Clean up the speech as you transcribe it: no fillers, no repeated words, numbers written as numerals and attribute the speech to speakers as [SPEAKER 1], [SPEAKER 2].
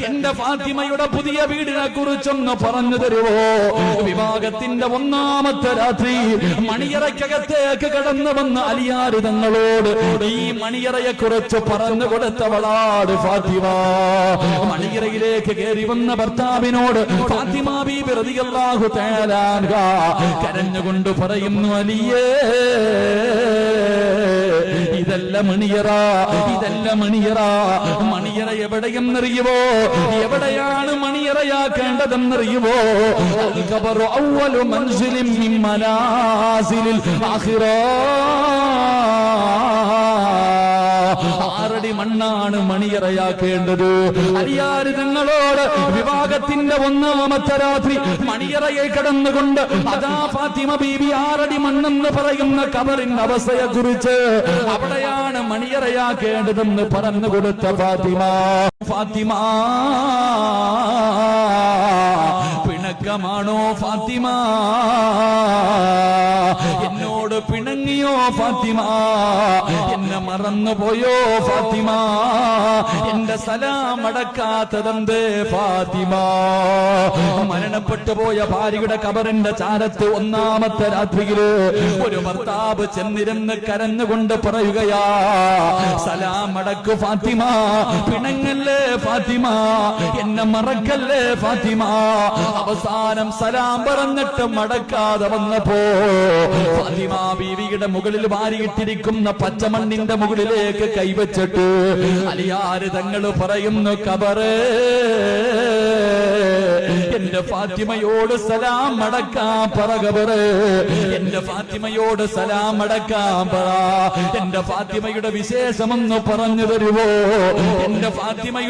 [SPEAKER 1] എന്റെ ഫാത്തിമയുടെ പുതിയ വീടിനെ കുറിച്ചൊന്ന് പറഞ്ഞു തരുവോ? വിവാഹത്തിന്റെ ഒന്നാമത്തെ രാത്രി മണിയറയ്ക്കകത്തേക്ക് കടന്നു വന്ന അലിയാര് തങ്ങളോട് ഈ മണിയറയെ കുറിച്ച് പറഞ്ഞു കൊടുത്തവളാട് ഫാത്തിമ. മണിയറയിലേക്ക് കയറി വന്ന ഭർത്താവിനോട് ഫാത്തിമ ബീബി റളിയല്ലാഹു തആല അൻഹ കരഞ്ഞുകൊണ്ട് പറയുന്നു, അലിയേ, ഇതല്ല മണിയറ, ഇതല്ല മണിയറ. മണിയറ എവിടെയെന്നറിയുവോ? എവിടെയാണ് മണിയറയാക്കേണ്ടതെന്നറിയുവോ? അൽഖബറു അവ്വലു മൻസിലിൻ മിൻ മനാസിലിൽ ആഖിറ. 6 അടി മണ്ണാണ് മണിയറയാക്കേണ്ടത്. അലിയാര് തങ്ങളോട് വിവാഹത്തിന്റെ ഒന്നാമത്തെ രാത്രി മണിയറയെ കടന്നുകൊണ്ട് അതാ ഫാത്തിമ ബീബി 6 അടി മണ്ണെന്ന് പറയുന്ന ഖബറിന്റെ അവസ്ഥയെ കുറിച്ച് അവിടെയാണ് മണിയറയാക്കേണ്ടതെന്ന് പറഞ്ഞു കൊടുത്ത ഫാത്തിമ. ഫാത്തിമ പിണക്കമാണോ ഫാത്തിമ? എന്നോട് പിണങ്ങിയോ ഫാത്തിമ? എന്നെ മറന്നുപോയോ ഫാത്തിമ? എന്റെ സലാം അടക്കാത്തതെന്തേ ഫാത്തിമ? മരണപ്പെട്ടു പോയ ഭാര്യയുടെ ഖബറിന്റെ ചാരത്ത് ഒന്നാമത്തെ രാത്രിയില് ഒരു ഭർത്താവ് ചെന്നിരുന്ന് കരഞ്ഞുകൊണ്ട് പറയുകയാ, സലാം അടക്കു ഫാത്തിമ, പിണങ്ങല്ലേ ഫാത്തിമ, എന്നെ മറക്കല്ലേ ഫാത്തിമ. അവസാനം സലാം പറഞ്ഞിട്ട് മടക്കാതെ വന്നപ്പോ ഫാത്തിമ ബീവിയുടെ മുകളിൽ വാരിയിട്ടിരിക്കുന്ന പച്ചമണ്ണിന്റെ മുകളിലേക്ക് കൈവച്ചിട്ട് അലിയാര് തങ്ങൾ പറയുന്നു, ഖബറേ, എന്റെ ഫാത്തിമയോട് സലാം അടക്കാൻ പറ ഖബറേ, എന്റെ ഫാത്തിമയോട് സലാം അടക്കാൻ പറ. എന്റെ ഫാത്തിമയുടെ വിശേഷമെന്ന് പറഞ്ഞു തരുവോ? എന്റെ ഫാത്തിമയുടെ